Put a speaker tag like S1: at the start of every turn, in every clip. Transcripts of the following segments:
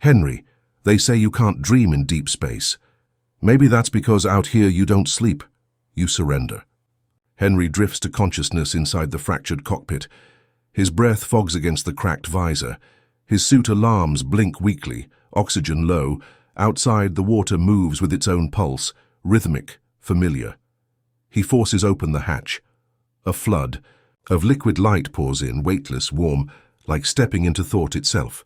S1: Henry, they say you can't dream in deep space. Maybe that's because out here you don't sleep. You surrender. Henry drifts to consciousness inside the fractured cockpit. His breath fogs against the cracked visor. His suit alarms blink weakly, oxygen low. Outside, the water moves with its own pulse, rhythmic, familiar. He forces open the hatch. A flood of liquid light pours in, weightless, warm, like stepping into thought itself.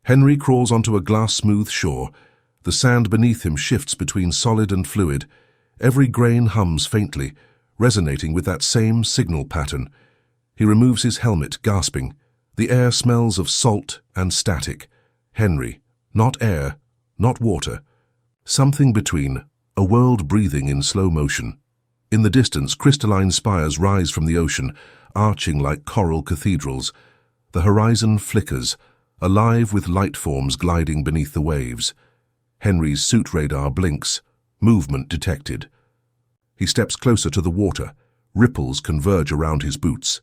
S1: Henry crawls onto a glass-smooth shore. The sand beneath him shifts between solid and fluid. Every grain hums faintly, resonating with that same signal pattern. He removes his helmet, gasping. The air smells of salt and static. Henry, not air, not water. Something between, a world breathing in slow motion. In the distance, crystalline spires rise from the ocean, arching like coral cathedrals. The horizon flickers, alive with light forms gliding beneath the waves. Henry's suit radar blinks, movement detected. He steps closer to the water. Ripples converge around his boots.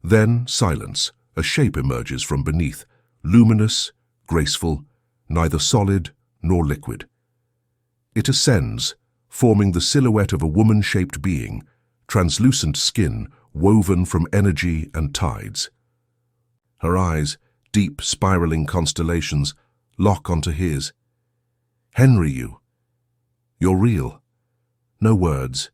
S1: Then silence. A shape emerges from beneath, luminous, graceful, neither solid nor liquid. It ascends, forming the silhouette of a woman-shaped being, translucent skin woven from energy and tides. Her eyes, deep spiraling constellations, lock onto his. Henry, you're real. No words,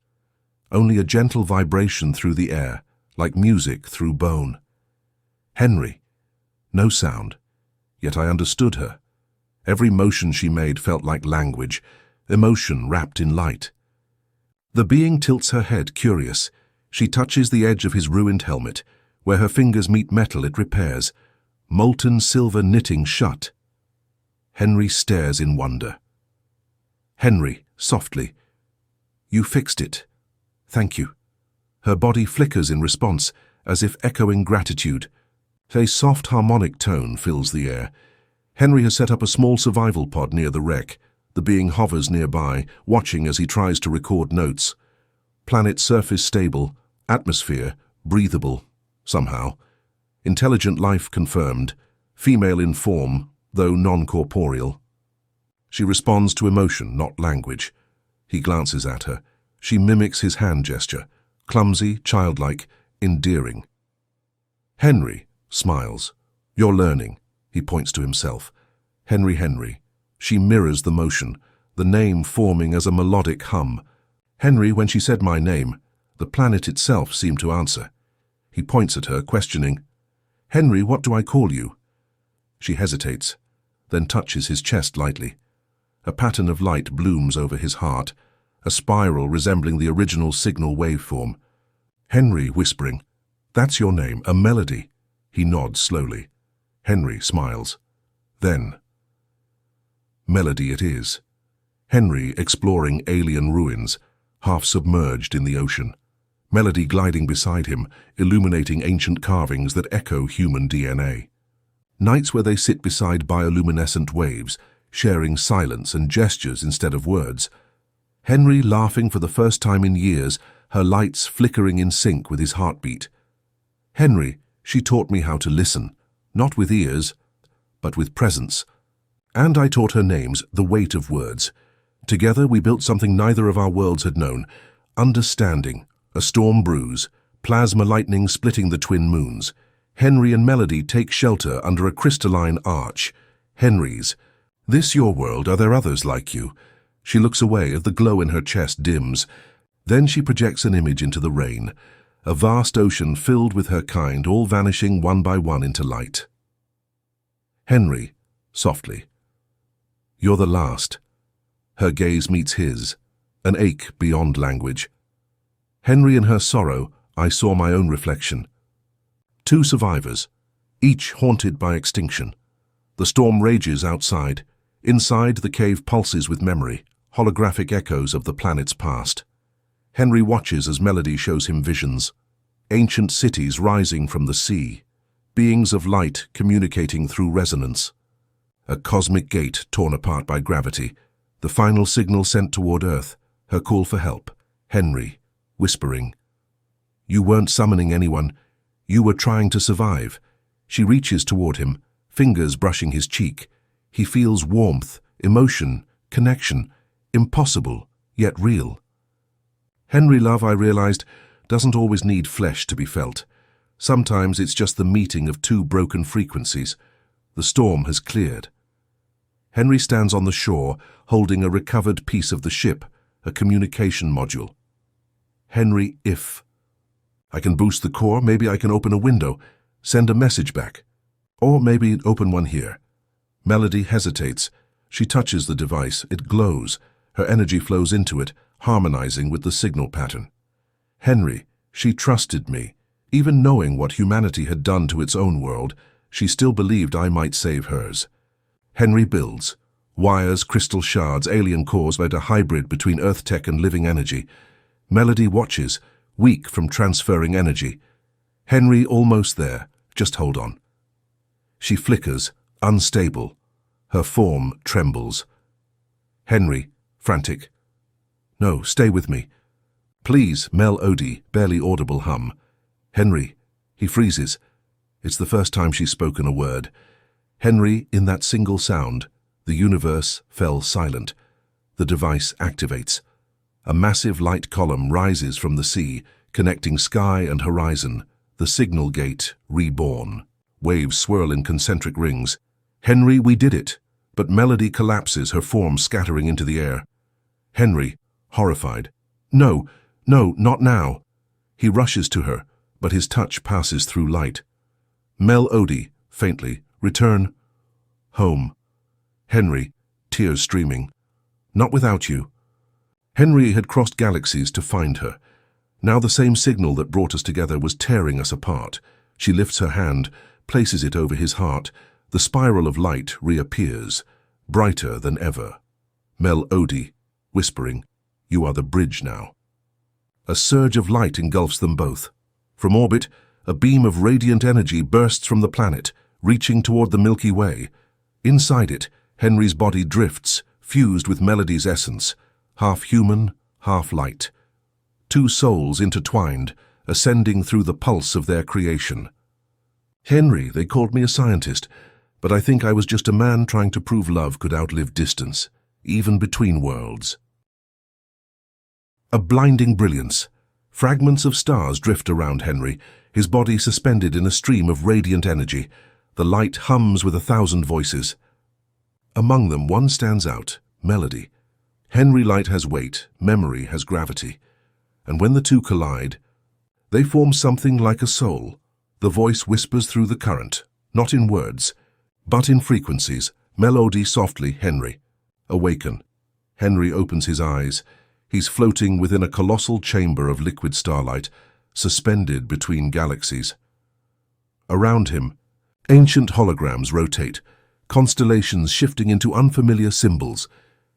S1: only a gentle vibration through the air, like music through bone. Henry, no sound, yet I understood her. Every motion she made felt like language, emotion wrapped in light. The being tilts her head, curious. She touches the edge of his ruined helmet. Where her fingers meet metal, it repairs. Molten silver knitting shut. Henry stares in wonder. Henry, softly, you fixed it. Thank you. Her body flickers in response, as if echoing gratitude. A soft harmonic tone fills the air. Henry has set up a small survival pod near the wreck. The being hovers nearby, watching as he tries to record notes. Planet surface stable, atmosphere breathable, somehow. Intelligent life confirmed, female in form, though non-corporeal. She responds to emotion, not language. He glances at her. She mimics his hand gesture, clumsy, childlike, endearing. Henry smiles. You're learning. He points to himself. Henry. She mirrors the motion, the name forming as a melodic hum. Henry, when she said my name, the planet itself seemed to answer. He points at her, questioning. Henry, what do I call you? She hesitates, then touches his chest lightly. A pattern of light blooms over his heart, a spiral resembling the original signal waveform. Henry, whispering, that's your name, a melody. He nods slowly. Henry smiles. Then, melody it is. Henry exploring alien ruins, half submerged in the ocean. Melody gliding beside him, illuminating ancient carvings that echo human DNA. Nights where they sit beside bioluminescent waves, sharing silence and gestures instead of words. Henry laughing for the first time in years, her lights flickering in sync with his heartbeat. Henry, she taught me how to listen, not with ears, but with presence. And I taught her names, the weight of words. Together we built something neither of our worlds had known. Understanding, a storm brews, plasma lightning splitting the twin moons. Henry and Melody take shelter under a crystalline arch. Henry's, this your world, are there others like you? She looks away as the glow in her chest dims. Then she projects an image into the rain. A vast ocean filled with her kind, all vanishing one by one into light. Henry, softly. You're the last. Her gaze meets his, an ache beyond language. Henry in her sorrow, I saw my own reflection. Two survivors, each haunted by extinction. The storm rages outside. Inside, the cave pulses with memory, holographic echoes of the planet's past. Henry watches as Melody shows him visions. Ancient cities rising from the sea. Beings of light communicating through resonance. A cosmic gate torn apart by gravity. The final signal sent toward Earth. Her call for help. Henry, whispering. You weren't summoning anyone. You were trying to survive. She reaches toward him, fingers brushing his cheek. He feels warmth, emotion, connection, impossible, yet real. Henry, love, I realized, doesn't always need flesh to be felt. Sometimes it's just the meeting of two broken frequencies. The storm has cleared. Henry stands on the shore, holding a recovered piece of the ship, a communication module. Henry, if I can boost the core, maybe I can open a window, send a message back. Or maybe open one here. Melody hesitates. She touches the device. It glows. Her energy flows into it, harmonizing with the signal pattern. Henry, she trusted me. Even knowing what humanity had done to its own world, she still believed I might save hers. Henry builds. Wires, crystal shards, alien cores led a hybrid between Earth tech and living energy. Melody watches, weak from transferring energy. Henry almost there. Just hold on. She flickers, unstable. Her form trembles. Henry, frantic. No, stay with me. Please, Melody, barely audible hum. Henry, he freezes. It's the first time she's spoken a word. Henry, in that single sound, the universe fell silent. The device activates. A massive light column rises from the sea, connecting sky and horizon. The signal gate reborn. Waves swirl in concentric rings. Henry, we did it. But Melody collapses, her form scattering into the air. Henry, horrified. No, not now. He rushes to her, but his touch passes through light. Melody, faintly, return. Home. Henry, tears streaming. Not without you. Henry had crossed galaxies to find her. Now the same signal that brought us together was tearing us apart. She lifts her hand, places it over his heart. The spiral of light reappears, brighter than ever. Melody, whispering, you are the bridge now. A surge of light engulfs them both. From orbit, a beam of radiant energy bursts from the planet, reaching toward the Milky Way. Inside it, Henry's body drifts, fused with Melody's essence, half human, half light. Two souls intertwined, ascending through the pulse of their creation. Henry, they called me a scientist, but I think I was just a man trying to prove love could outlive distance, even between worlds. A blinding brilliance. Fragments of stars drift around Henry, his body suspended in a stream of radiant energy. The light hums with 1,000 voices. Among them, one stands out, Melody. Henry light has weight, memory has gravity. And when the two collide, they form something like a soul. The voice whispers through the current, not in words, but in frequencies. Melody softly, Henry. Awaken. Henry opens his eyes. He's floating within a colossal chamber of liquid starlight, suspended between galaxies. Around him, ancient holograms rotate, constellations shifting into unfamiliar symbols.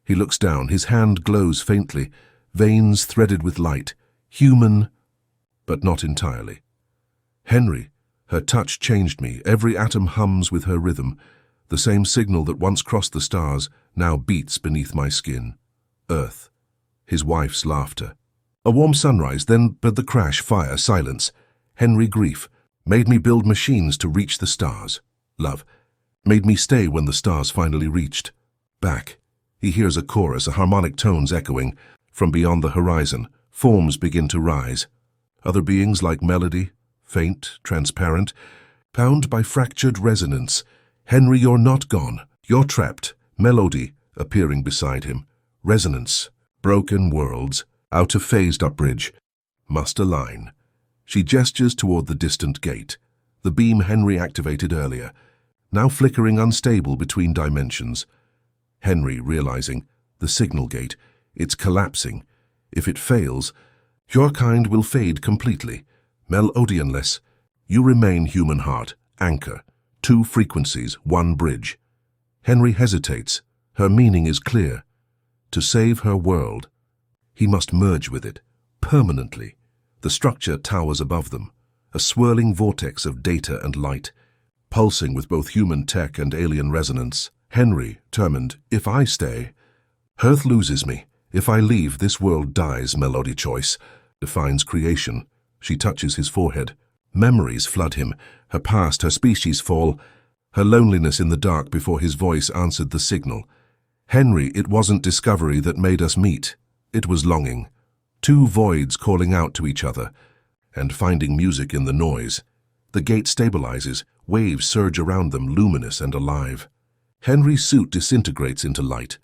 S1: He looks down, his hand glows faintly, veins threaded with light, human, but not entirely. Henry, her touch changed me. Every atom hums with her rhythm. The same signal that once crossed the stars now beats beneath my skin. Earth. His wife's laughter. A warm sunrise, then but the crash, fire, silence. Henry, grief. Made me build machines to reach the stars. Love. Made me stay when the stars finally reached. Back. He hears a chorus, a harmonic tones echoing. From beyond the horizon, forms begin to rise. Other beings like Melody, faint, transparent, bound by fractured resonance. Henry, you're not gone. You're trapped. Melody, appearing beside him. Resonance. Broken worlds. Out of phased up bridge. Must align. She gestures toward the distant gate. The beam Henry activated earlier. Now flickering unstable between dimensions. Henry, realizing, the signal gate. It's collapsing. If it fails, your kind will fade completely. Melodionless. You remain human heart, anchor. Two frequencies, one bridge. Henry hesitates. Her meaning is clear. To save her world, he must merge with it, permanently. The structure towers above them, a swirling vortex of data and light, pulsing with both human tech and alien resonance. Henry, determined, if I stay, Earth loses me. If I leave, this world dies. Melody choice defines creation. She touches his forehead. Memories flood him. Her past, her species fall. her loneliness in the dark before his voice answered the signal. Henry, it wasn't discovery that made us meet. It was longing. Two voids calling out to each other, and finding music in the noise. The gate stabilizes, waves surge around them, luminous and alive. Henry's suit disintegrates into light.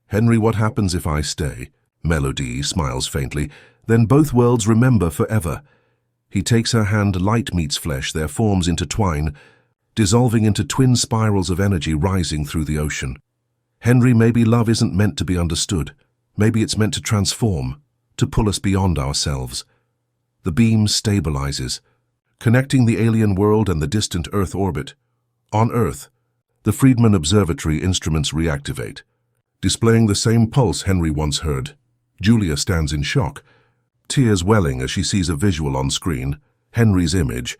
S1: Henry, what happens if I stay? Melody smiles faintly. Then both worlds remember forever. He takes her hand, light meets flesh, their forms intertwine, dissolving into twin spirals of energy rising through the ocean. Henry, maybe love isn't meant to be understood. Maybe it's meant to transform, to pull us beyond ourselves. The beam stabilizes, connecting the alien world and the distant Earth orbit. On Earth, the Friedman Observatory instruments reactivate, displaying the same pulse Henry once heard. Julia stands in shock, tears welling as she sees a visual on screen, Henry's image.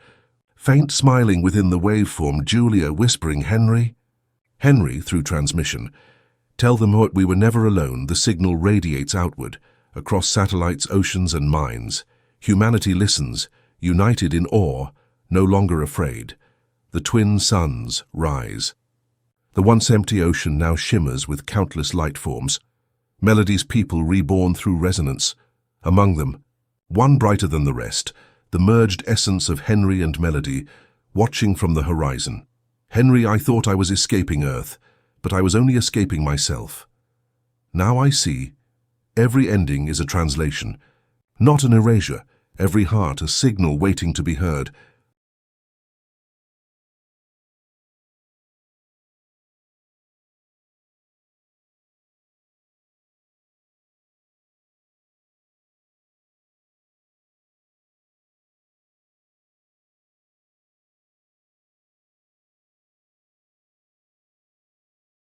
S1: Faint smiling within the waveform, Julia whispering, "Henry?" Henry, through transmission. "Tell them what we were never alone." The signal radiates outward, across satellites, oceans, and mines. Humanity listens, united in awe, no longer afraid. The twin suns rise. The once empty ocean now shimmers with countless light forms. Melody's people reborn through resonance. Among them, one brighter than the rest, the merged essence of Henry and Melody, watching from the horizon. "Henry, I thought I was escaping Earth, but I was only escaping myself. Now I see, every ending is a translation, not an erasure, every heart a signal waiting to be heard."